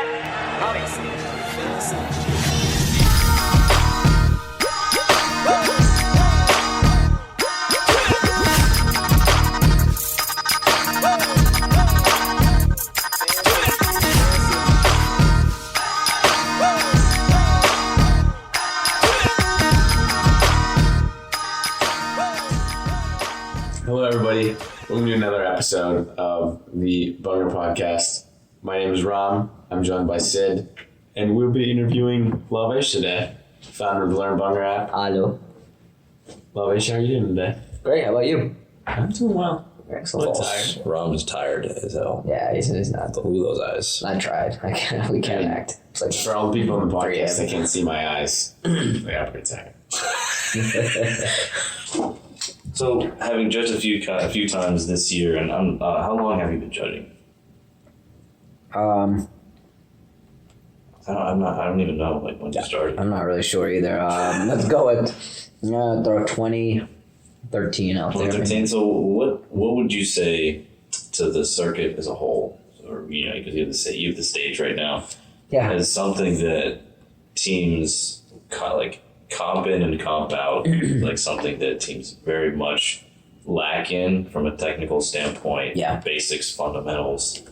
Hello, everybody. Welcome to another episode of the Bhangra podcast. My name is Ram. I'm joined by Sid, and we'll be interviewing Lavesh today, founder of the LearnBhangra app. Hello. Lavesh, how are you doing today? Great. How about you? I'm doing well. Excellent. Tired. Ram is tired as hell. Yeah, he's not. Ooh, those eyes. I tried. We can't act. It's like For all the people on the podcast that can't see my eyes, they are pretty tired. So, having judged a few times this year, and how long have you been judging? I don't even know when you started. I'm not really sure either. Let's go with throw 2013 out there. 2013. So, what would you say to the circuit as a whole, or because you have the stage right now, as something that teams comp in and comp out, like something that teams very much lack in from a technical standpoint, basics, fundamentals.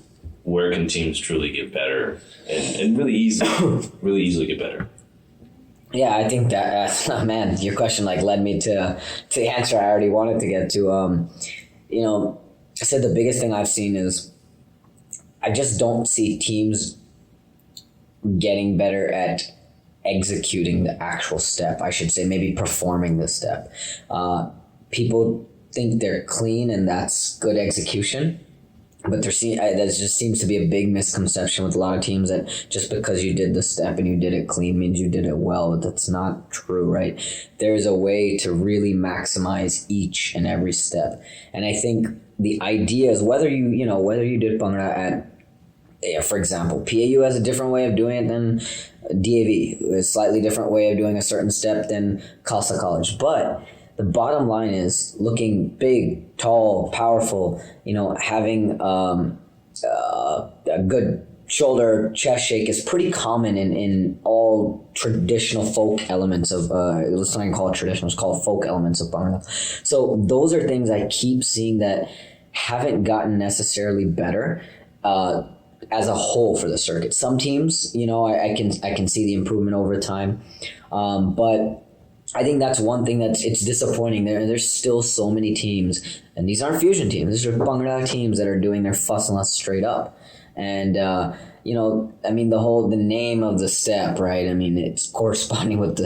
Where can teams truly get better and really easily get better? Yeah, I think that, man, your question led me to the answer I already wanted to get to. I said the biggest thing I've seen is I just don't see teams getting better at executing the actual step. I should say maybe performing the step. People think they're clean and that's good execution. But there just seems to be a big misconception with a lot of teams that just because you did the step and you did it clean means you did it well. But that's not true, right? There's a way to really maximize each and every step. And I think the idea is whether you did Bhangra at, for example, PAU has a different way of doing it than DAV, a slightly different way of doing a certain step than Khalsa College. But the bottom line is looking big, tall, powerful, having a good shoulder, chest shake is pretty common in all traditional folk elements of, let's not even call it traditional, it's called folk elements of Bhangra. So those are things I keep seeing that haven't gotten necessarily better as a whole for the circuit. Some teams, I can see the improvement over time, but I think that's one thing it's disappointing. There's still so many teams, and these aren't fusion teams. These are Bhangra teams that are doing their fuss and lust straight up. And, the name of the step, right? It's corresponding with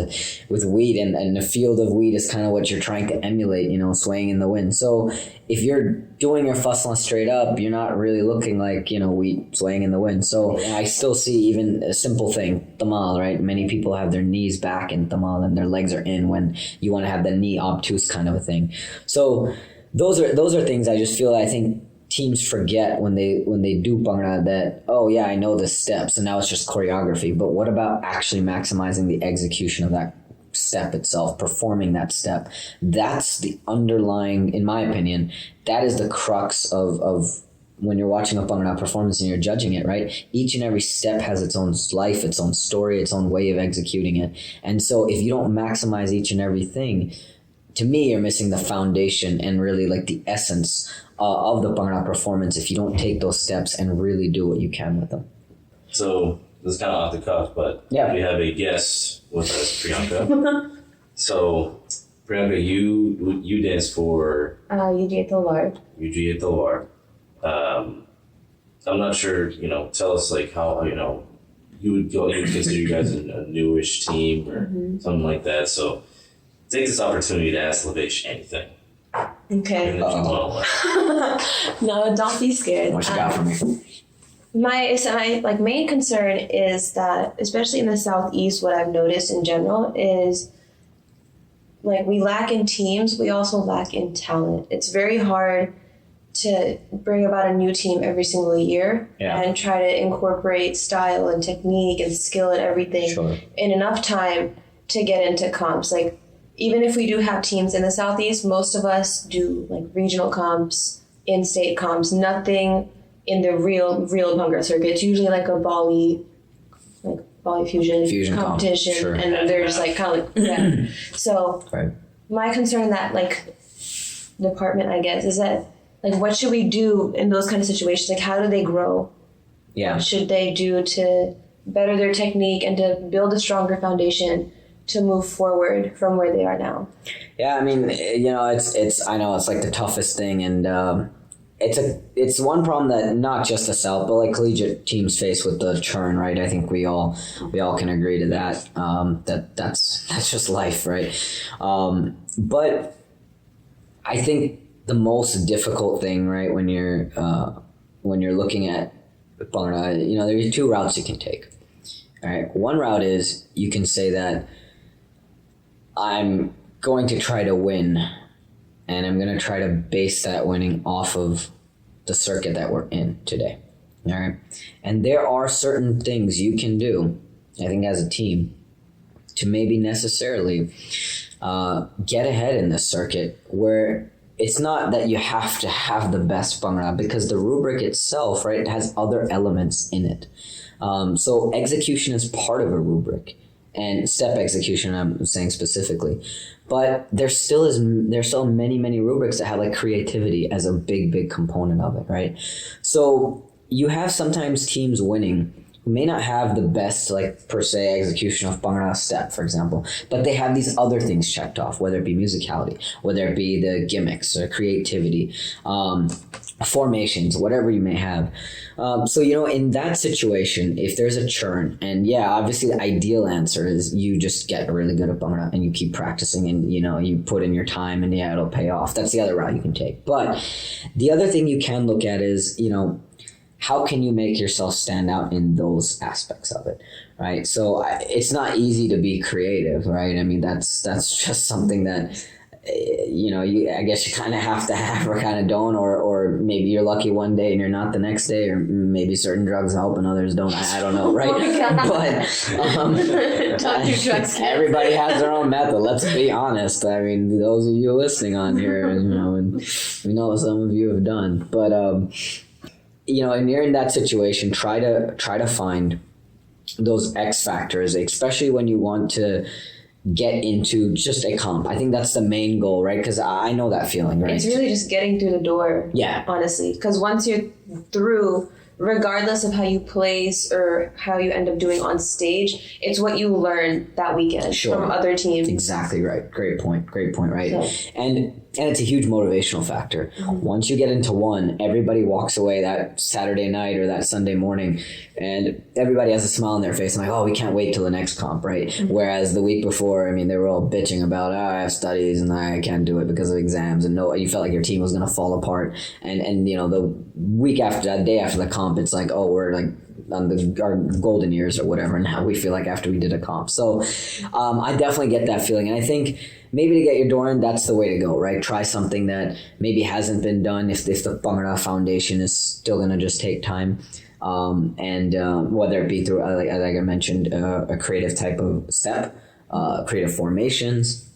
wheat, and the field of wheat is kind of what you're trying to emulate, swaying in the wind. So if you're doing your fuss and lust straight up, you're not really looking like, wheat swaying in the wind. So I still see even a simple thing, tamal, right? Many people have their knees back in tamal and their legs are in when you want to have the knee obtuse kind of a thing. So those are things I just feel I think teams forget when they do Bhangra that, oh yeah, I know the steps and now it's just choreography. But what about actually maximizing the execution of that step itself, performing that step? That's the underlying, in my opinion, that is the crux of when you're watching a Bhangra performance and you're judging it, right? Each and every step has its own life, its own story, its own way of executing it. And so if you don't maximize each and everything, to me, you're missing the foundation and really the essence of the Bhangra performance if you don't take those steps and really do what you can with them. So this is kind of off the cuff, but we have a guest with us, Priyanka. So Priyanka, you dance for UGA Talwar. UGA Talwar. I'm not sure. Tell us how you would consider you guys a newish team or something like that. So take this opportunity to ask Lavesh anything. Okay. No, don't be scared. What you got for me? My main concern is that, especially in the Southeast, what I've noticed in general is we lack in teams. We also lack in talent. It's very hard to bring about a new team every single year and try to incorporate style and technique and skill and everything in enough time to get into comps. Even if we do have teams in the Southeast, most of us do regional comps, in-state comps, nothing in the real Bhangra circuit. It's usually a Bali volley fusion competition, sure. and then they're just like kind of like yeah. So Right. my concern in that like department, I guess, is that like what should we do in those kind of situations? Like how do they grow? Yeah. What should they do to better their technique and to build a stronger foundation to move forward from where they are now? Yeah, I mean, you know, it's I know it's like the toughest thing, and it's one problem that not just the South, but like collegiate teams face with the churn, right? I think we all can agree to that. That's just life, right? But I think the most difficult thing, right, when you're looking at Bhangra, you know, there are two routes you can take. All right, one route is you can say that I'm going to try to win, and I'm going to try to base that winning off of the circuit that we're in today. All right, and there are certain things you can do, I think, as a team to maybe necessarily get ahead in this circuit where it's not that you have to have the best Bhangra, because the rubric itself, right, has other elements in it. So execution is part of a rubric, and step execution I'm saying specifically. But there's still many rubrics that have like creativity as a big component of it, right? So you have sometimes teams winning who may not have the best, like, per se execution of Bhangra step, for example, but they have these other things checked off, whether it be musicality, whether it be the gimmicks or creativity, formations, whatever you may have. So, you know, in that situation, if there's a churn, and yeah, obviously the ideal answer is you just get really good at Bhangra and you keep practicing and, you know, you put in your time and yeah, it'll pay off. That's the other route you can take. But the other thing you can look at is, you know, how can you make yourself stand out in those aspects of it, right? So it's not easy to be creative, right? I mean, that's just something that, you know, I guess you kind of have to have or kind of don't, or maybe you're lucky one day and you're not the next day, or maybe certain drugs help and others don't. I don't know, right? But everybody has their own method. Let's be honest. I mean, those of you listening on here, you know, and we know some of you have done, but you know, and you're in that situation, try to find those X factors, especially when you want to get into just a comp. I think that's the main goal, right? Because I know that feeling, right? It's really just getting through the door. Yeah. Honestly. Because once you're through, regardless of how you place or how you end up doing on stage, it's what you learn that weekend from other teams. Exactly right. Great point, right? So. And it's a huge motivational factor. Mm-hmm. Once you get into one, everybody walks away that Saturday night or that Sunday morning, and everybody has a smile on their face. I'm like, oh, we can't wait till the next comp, right? Mm-hmm. Whereas the week before, I mean, they were all bitching about, I have studies and I can't do it because of exams, and you felt like your team was going to fall apart. And you know, the week after, that day after the comp, it's like, oh, we're like on our golden years or whatever, and how we feel like after we did a comp. So I definitely get that feeling, and I think maybe to get your door in, that's the way to go, right? Try something that maybe hasn't been done if the Bhangra foundation is still going to just take time. And whether it be through, like I mentioned, a creative type of step, creative formations,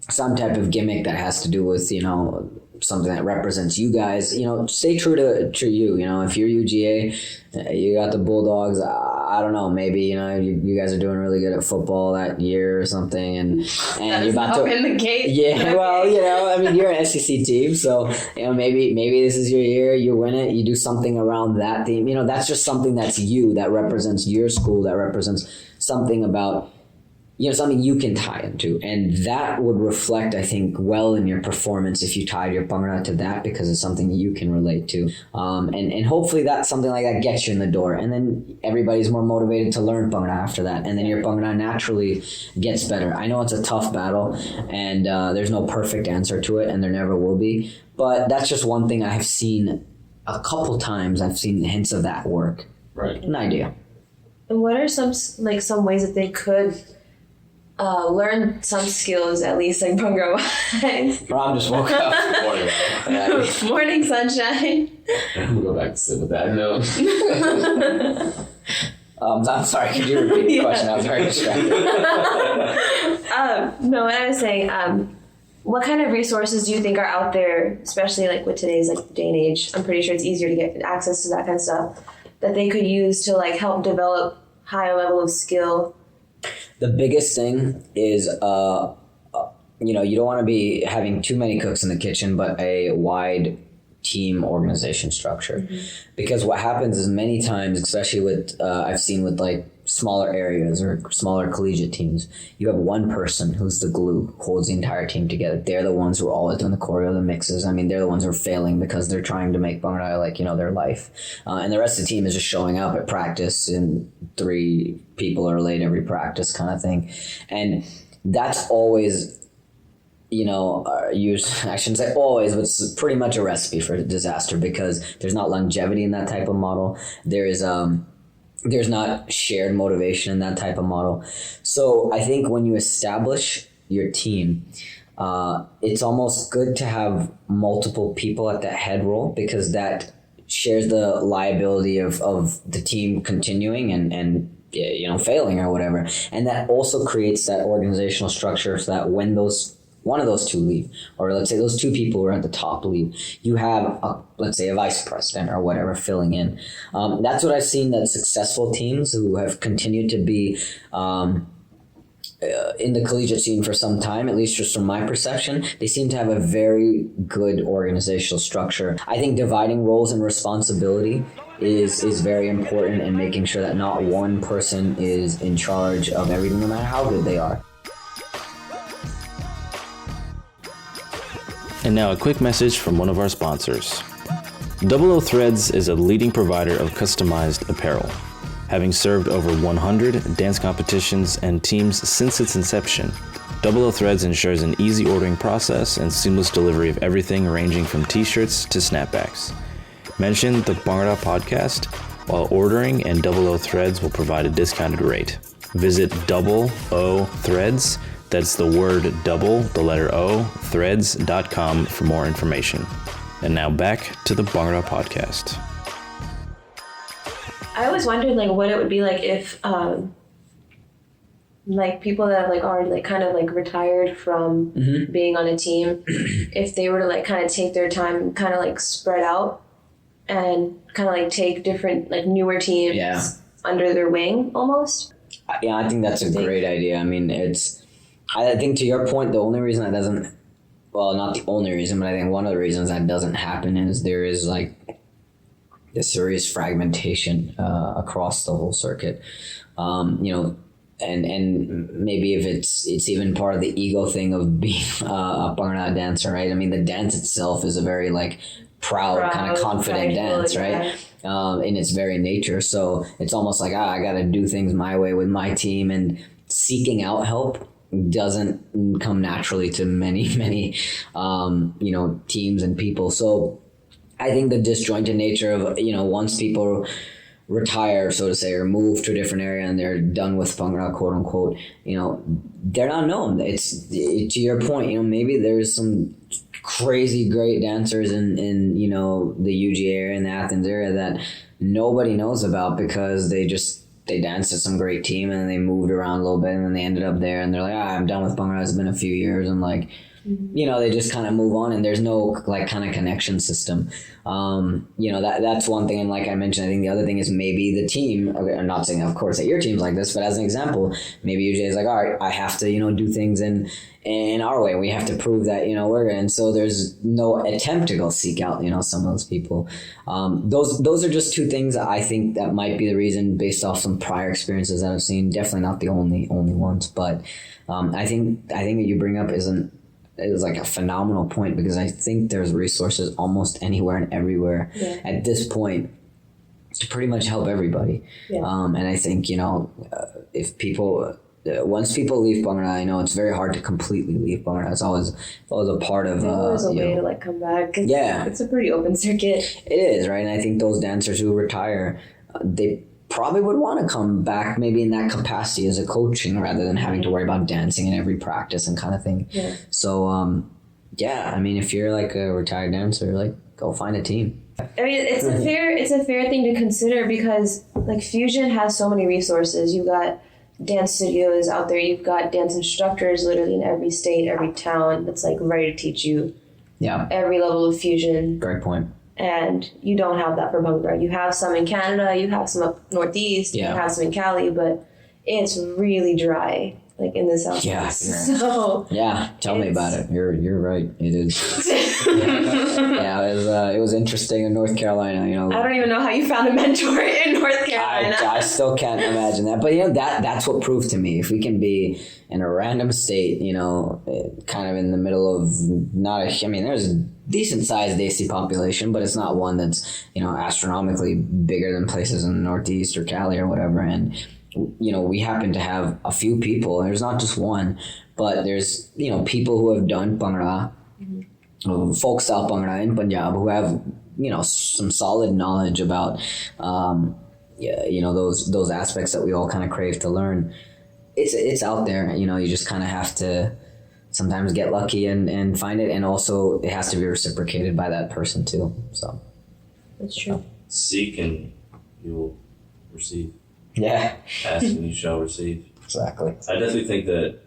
some type of gimmick that has to do with, you know, something that represents you guys. You know, stay true to you. You know, if you're UGA, you got the Bulldogs. I don't know. Maybe, you know, you guys are doing really good at football that year or something, and you're about to in the gate. Yeah, well, you know, I mean, you're an SEC team, so you know, maybe this is your year. You win it. You do something around that theme. You know, that's just something that's you, that represents your school, that represents something about, you know, something you can tie into. And that would reflect, I think, well in your performance if you tied your Bhangra to that, because it's something you can relate to. And hopefully that something like that gets you in the door. And then everybody's more motivated to learn Bhangra after that. And then your Bhangra naturally gets better. I know it's a tough battle, and there's no perfect answer to it, and there never will be. But that's just one thing I have seen a couple times. I've seen hints of that work. Right. An idea. And what are some ways that they could learn some skills, at least, like Bhangra wise? Rom just woke up. Morning sunshine. We'll go back to sleep with that note. I'm sorry, could you repeat the question? I was very distracted. No, what I was saying, what kind of resources do you think are out there, especially like with today's like day and age? I'm pretty sure it's easier to get access to that kind of stuff that they could use to like help develop higher level of skill? The biggest thing is, you know, you don't want to be having too many cooks in the kitchen, but a wide team organization structure. Because what happens is many times, especially with, I've seen with like smaller areas or smaller collegiate teams, you have one person who's the glue, holds the entire team together. They're the ones who are always doing the choreo, the mixes. I mean, they're the ones who are failing because they're trying to make Bhangra like, you know, their life. And the rest of the team is just showing up at practice and 3 people are late every practice kind of thing. And that's always, you know, I shouldn't say always, but it's pretty much a recipe for disaster because there's not longevity in that type of model. There's not shared motivation in that type of model. So I think when you establish your team, it's almost good to have multiple people at that head role because that shares the liability of the team continuing and you know, failing or whatever. And that also creates that organizational structure so that when one of those 2 leave, or let's say those 2 people who are at the top leave, you have, let's say, a vice president or whatever filling in. That's what I've seen that successful teams who have continued to be in the collegiate scene for some time, at least just from my perception, they seem to have a very good organizational structure. I think dividing roles and responsibility is very important and making sure that not one person is in charge of everything, no matter how good they are. And now a quick message from one of our sponsors. 00 Threads is a leading provider of customized apparel. Having served over 100 dance competitions and teams since its inception, 00 Threads ensures an easy ordering process and seamless delivery of everything ranging from t-shirts to snapbacks. Mention the Bhangra podcast while ordering and 00 Threads will provide a discounted rate. Visit 00 Threads, that's the word double, the letter O, threads.com for more information. And now back to the Bhangra podcast. I always wondered like what it would be like if like people that like are like kind of like retired from being on a team, if they were to like kind of take their time, kind of like spread out and kind of like take different like newer teams under their wing almost. Yeah, I think that's a great idea. I mean, I think to your point, the only reason that doesn't, well, not the only reason, but I think one of the reasons that doesn't happen is there is like this serious fragmentation across the whole circuit. You know, and maybe if it's even part of the ego thing of being a Bhangra dancer, right? I mean, the dance itself is a very like proud kind of confident dance, right? In its very nature. So it's almost like, I got to do things my way with my team, and seeking out help doesn't come naturally to many, you know, teams and people. So I think the disjointed nature of, you know, once people retire, so to say, or move to a different area and they're done with Bhangra, quote unquote, you know, they're not known. It's to your point, you know, maybe there's some crazy great dancers in you know, the UG area and the Athens area that nobody knows about because they danced at some great team and they moved around a little bit and then they ended up there and they're like, I'm done with Bhangra, it's been a few years, and like, you know, they just kind of move on and there's no like kind of connection system. You know, that's one thing. And like I mentioned, I think the other thing is maybe the team, okay, I'm not saying of course that your team's like this, but as an example, maybe UJ is like, all right, I have to, you know, do things in our way. We have to prove that, you know, we're good. And so there's no attempt to go seek out, you know, some of those people. Those are just 2 things that I think that might be the reason based off some prior experiences that I've seen. Definitely not the only ones, but I think that you bring up is like a phenomenal point, because I think there's resources almost anywhere and everywhere at this point to pretty much help everybody. And I think, you know, if people, once people leave Bhangra, I know it's very hard to completely leave Bhangra. It's always a part of. There's always a way to like come back. It's a pretty open circuit. It is, right? And I think those dancers who retire, they probably would want to come back maybe in that capacity as a coaching rather than having to worry about dancing in every practice and kind of thing. So I mean, if you're like a retired dancer, like go find a team. I mean, it's a fair thing to consider because like Fusion has so many resources. You've got dance studios out there, you've got dance instructors literally in every state, every town that's like ready to teach you every level of Fusion. Great point. And you don't have that for Bhangra. You have some in Canada, you have some up northeast, you have some in Cali, but it's really dry, like in the southeast. Yeah. So tell me about it. You're right. It is. It was interesting in North Carolina. I don't even know how you found a mentor in North Carolina. I still can't imagine that. But that's what proved to me. If we can be in a random state, kind of in the middle of there's a decent sized Desi population, but it's not one that's astronomically bigger than places in the Northeast or Cali or whatever. And we happen to have a few people. There's not just one, but there's people who have done Bhangra, folk style Bhangra in Punjab, who have some solid knowledge about those aspects that we all kind of crave to learn. It's out there. You just kind of have to sometimes get lucky and find it, and also it has to be reciprocated by that person too. So that's true. Seek and you will receive. Yeah. Ask and you shall receive. Exactly. I definitely think that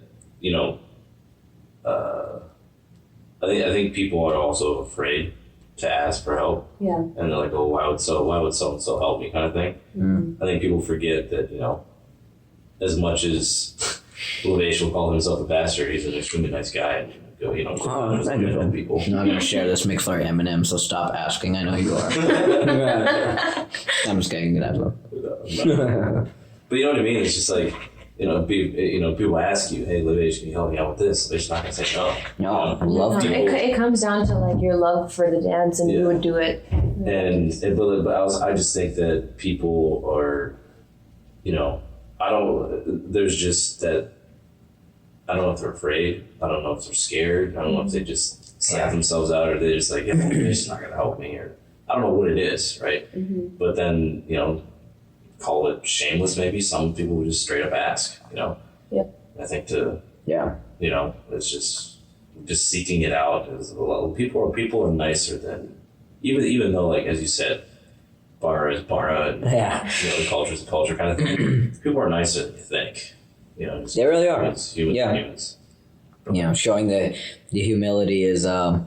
I think people are also afraid to ask for help. Yeah. And they're like, oh, why would so and so help me, kind of thing. Mm. I think people forget that as much as Lavesh will call himself a pastor, he's an extremely nice guy, and help people. I'm not going to share this McFlurry M&M, so stop asking. I know you are. I'm just kidding. Get out of it. But you know what I mean? It's just like, people ask you, hey, Lavesh, can you help me out with this? They're just not going to say no. No, I love to. It comes down to like your love for the dance, and you would do it. But I just think that people are, there's just that, I don't know if they're afraid. I don't know if they're scared. I don't know if they just slap themselves out, or they're just like, yeah, it's not going to help me, or I don't know what it is, right? Mm-hmm. But then, call it shameless maybe. Some people would just straight up ask, Yep. I think it's just seeking it out. People are nicer than, even though, like, as you said, Bhangra is Bhangra, and the culture is a culture kind of thing. People are nicer than you think. They really are. Humans. Showing the humility is, if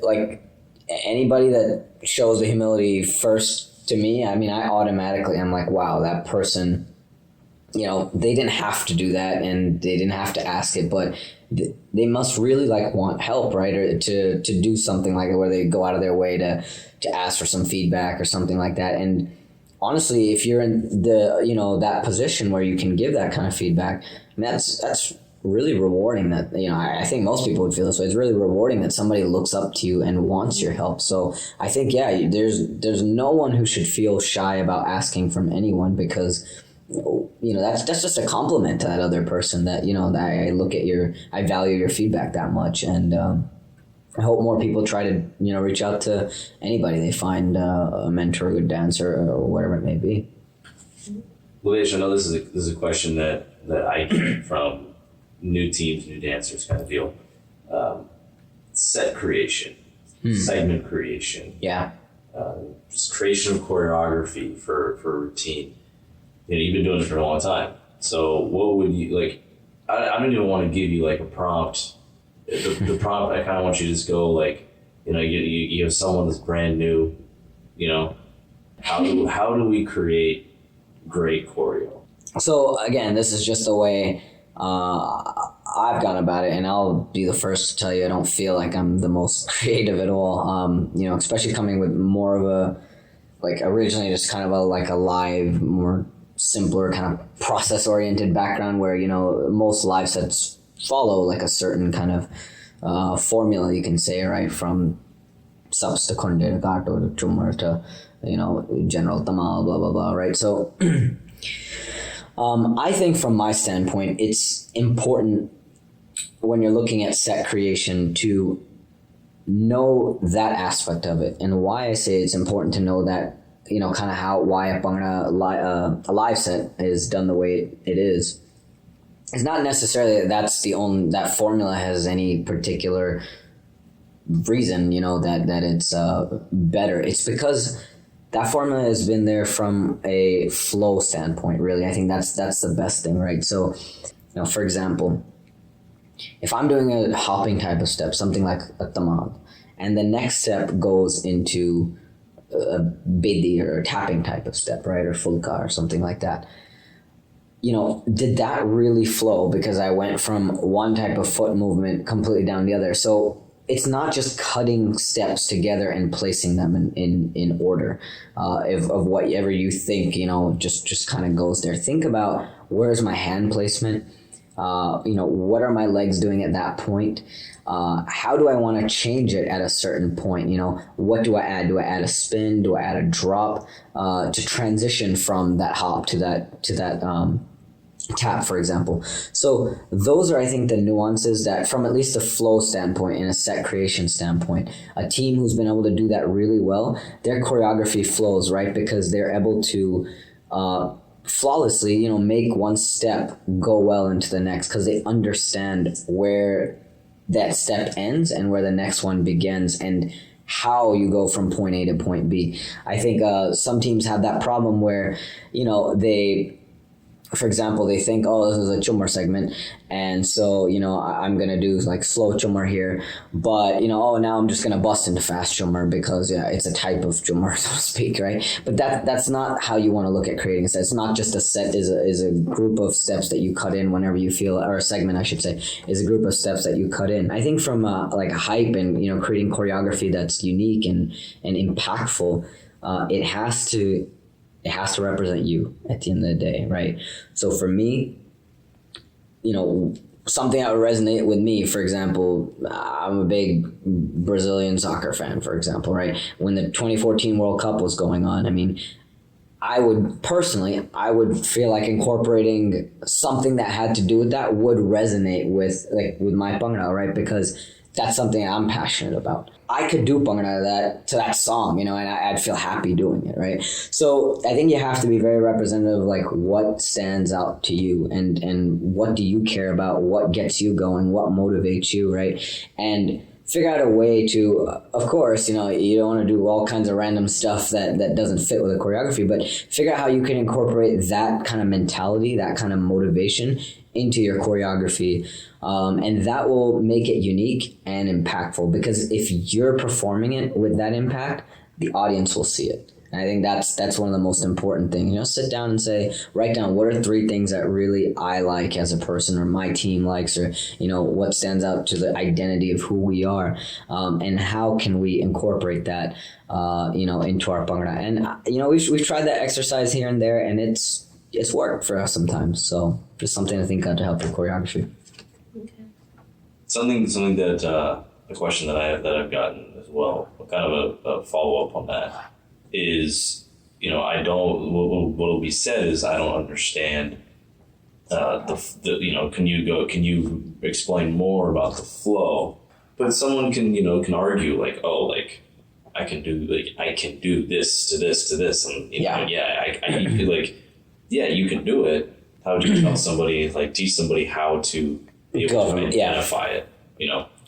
like anybody that shows the humility first to me, I automatically am like, wow, that person, they didn't have to do that and they didn't have to ask it, but they must really want help, right? Or to do something like it where they go out of their way to ask for some feedback or something like that. And honestly, if you're in the, that position where you can give that kind of feedback, that's really rewarding. That, I think most people would feel this way. It's really rewarding that somebody looks up to you and wants your help. So I think, there's no one who should feel shy about asking from anyone, because that's just a compliment to that other person that, that I value your feedback that much. And, I hope more people try to, reach out to anybody they find a mentor, a good dancer, or whatever it may be. Lavesh, I know this is a question that I get from new teams, new dancers kind of deal. Set creation, segment creation. Yeah. Just creation of choreography for routine. You've been doing it for a long time. So what would you, like, I don't even want to give you like a prompt. The prompt, I kind of want you to just go like, you have someone that's brand new, how do we create great choreo? So again, this is just the way I've gone about it, and I'll be the first to tell you I don't feel like I'm the most creative at all. Especially coming with more of a, like, originally just kind of a live, more simpler kind of process oriented background where, most live sets follow like a certain kind of formula, you can say, right? From subs to konde to gato to chumar to, general tamal, blah, blah, blah, right? So I think from my standpoint, it's important when you're looking at set creation to know that aspect of it. And why I say it's important to know that, kind of why a Bhangra a live set is done the way it is. It's not necessarily that formula has any particular reason, that it's better. It's because that formula has been there from a flow standpoint, really. I think that's the best thing, right? So, for example, if I'm doing a hopping type of step, something like a tamad, and the next step goes into a bidi or a tapping type of step, right? Or fulka or something like that. Did that really flow because I went from one type of foot movement completely down the other? So it's not just cutting steps together and placing them in order of whatever you think, just kind of goes there. Think about, where's my hand placement? What are my legs doing at that point? How do I want to change it at a certain point? What do I add? Do I add a spin? Do I add a drop to transition from that hop to that tap, for example? So those are, I think, the nuances that, from at least a flow standpoint and a set creation standpoint, a team who's been able to do that really well, their choreography flows, right? Because they're able to flawlessly, make one step go well into the next, because they understand where that step ends and where the next one begins, and how you go from point A to point B. I think some teams have that problem where, they, for example, they think, oh, this is a chumar segment, and so, I'm going to do like slow chumar here, but, now I'm just going to bust into fast chumar because, it's a type of chumar, so to speak, right? But that's not how you want to look at creating a set. It's not just a set is a group of steps that you cut in whenever you feel, or a segment, I should say, is a group of steps that you cut in. I think from like a hype and, creating choreography that's unique and impactful, it has to represent you at the end of the day, right? So for me, something that would resonate with me, for example, I'm a big Brazilian soccer fan, for example, right? When the 2014 World Cup was going on, I would feel like incorporating something that had to do with that would resonate with my Bhangra, right? Because that's something I'm passionate about. I could do Bhangra to that song, and I'd feel happy doing it, right? So I think you have to be very representative of like what stands out to you and what do you care about, what gets you going, what motivates you, right? And figure out a way to, of course, you don't want to do all kinds of random stuff that doesn't fit with a choreography, but figure out how you can incorporate that kind of mentality, that kind of motivation into your choreography. And that will make it unique and impactful, because if you're performing it with that impact, the audience will see it. And I think that's one of the most important things. Sit down and write down, what are 3 things that really I like as a person, or my team likes, or, what stands out to the identity of who we are, and how can we incorporate that, into our Bhangra. And, we've tried that exercise here and there, and it's worked for us sometimes. So just something to think of to help your choreography. Okay. Something that a question that I've gotten as well, kind of a follow up on that, is, I don't, what will be said is, I don't understand can you explain more about the flow? But someone can argue like, oh, like I can do this to this to this, and you can do it. How would you tell somebody, teach somebody how to be able to identify it?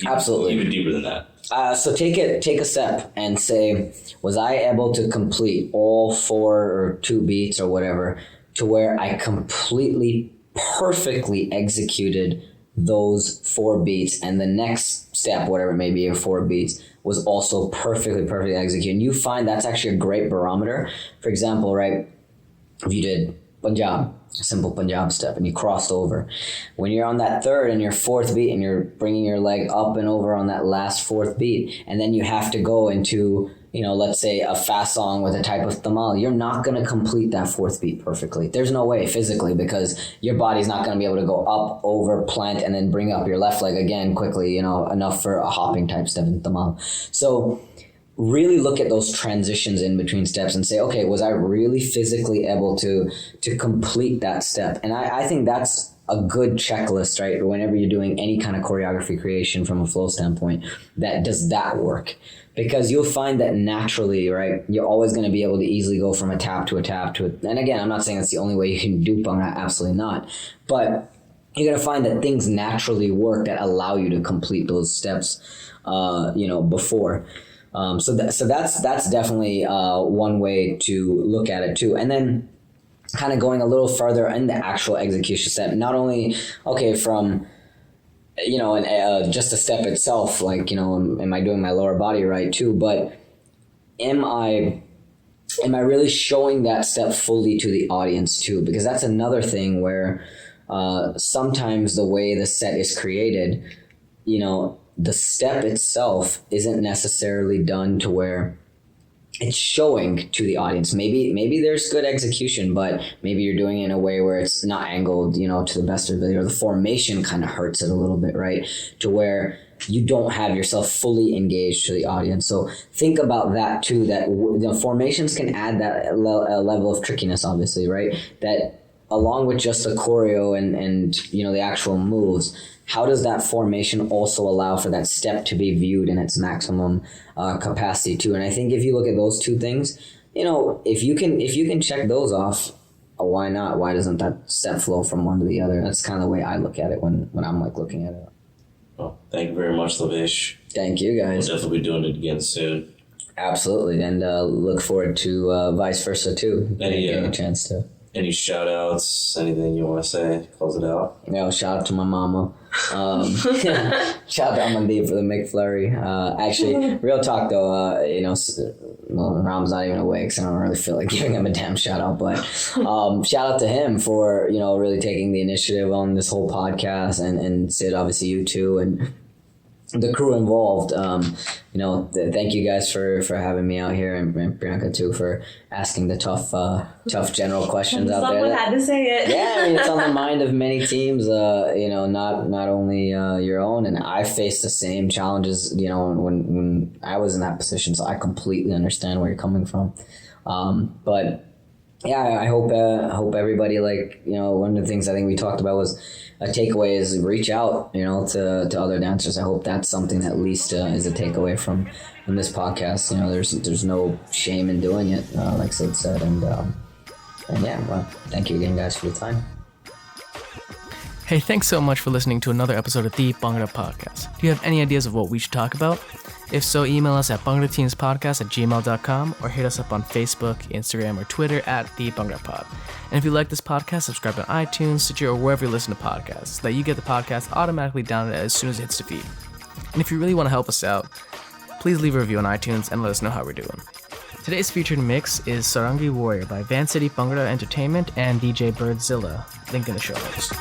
Absolutely, even deeper than that. So take a step and say, was I able to complete all 4 or 2 beats or whatever, to where I completely, perfectly executed those 4 beats, and the next step, whatever it may be, of 4 beats, was also perfectly executed. And you find that's actually a great barometer. For example, right, if you did Punjab, a simple Punjab step, and you crossed over, when you're on that 3rd and your 4th beat, and you're bringing your leg up and over on that last 4th beat, and then you have to go into, let's say a fast song with a type of tamal, you're not going to complete that 4th beat perfectly. There's no way physically, because your body's not going to be able to go up, over, plant, and then bring up your left leg again quickly, enough for a hopping type step in tamal. So really look at those transitions in between steps and say, okay, was I really physically able to complete that step? And I think that's a good checklist, right? Whenever you're doing any kind of choreography creation from a flow standpoint, does that work? Because you'll find that naturally, right, you're always going to be able to easily go from a tap to a tap to a, and again, I'm not saying that's the only way you can do Bhangra, absolutely not. But you're going to find that things naturally work that allow you to complete those steps, before. So that's definitely one way to look at it too. And then kind of going a little further in the actual execution step, not only, okay, from and just the step itself, like, am I doing my lower body right too? But am I really showing that step fully to the audience too? Because that's another thing where sometimes the way the set is created, the step itself isn't necessarily done to where it's showing to the audience. Maybe there's good execution, but maybe you're doing it in a way where it's not angled, to the best of ability, or the formation kind of hurts it a little bit, right? To where you don't have yourself fully engaged to the audience. So think about that too, that formations can add that level of trickiness, obviously, right? That along with just the choreo and the actual moves, how does that formation also allow for that step to be viewed in its maximum capacity too? And I think if you look at those two things, if you can check those off, why not? Why doesn't that step flow from one to the other? That's kind of the way I look at it when I'm like looking at it. Well, thank you very much, Lavesh. Thank you, guys. We'll definitely be doing it again soon. Absolutely, and look forward to vice versa too. Getting a chance to. Any shout outs, anything you want to say? Close it out. Shout out to my mama. Shout out to Amandeep for the McFlurry. Actually, real talk though, Ram's not even awake, so I don't really feel like giving him a damn shout out. But shout out to him for, really taking the initiative on this whole podcast, and Sid, obviously you too, and the crew involved. Thank you guys for having me out here, and Priyanka too for asking the tough general questions out there. Someone had to say it. Yeah, it's on the mind of many teams. Not only your own, and I faced the same challenges. When I was in that position, so I completely understand where you're coming from. But yeah, I hope everybody, one of the things I think we talked about was a takeaway is reach out, to other dancers. I hope that's something that at least is a takeaway from this podcast. There's no shame in doing it, like Sid said, and yeah, well, thank you again, guys, for your time. Hey, thanks so much for listening to another episode of the Bhangra Podcast. Do you have any ideas of what we should talk about? If so, email us at bhangrateamspodcast@gmail.com or hit us up on Facebook, Instagram, or Twitter at the Bhangra Pod. And if you like this podcast, subscribe on iTunes, Stitcher, or wherever you listen to podcasts so that you get the podcast automatically downloaded as soon as it hits the feed. And if you really want to help us out, please leave a review on iTunes and let us know how we're doing. Today's featured mix is Sarangi Warrior by Van City Bhangra Entertainment and DJ Birdzilla. Link in the show notes.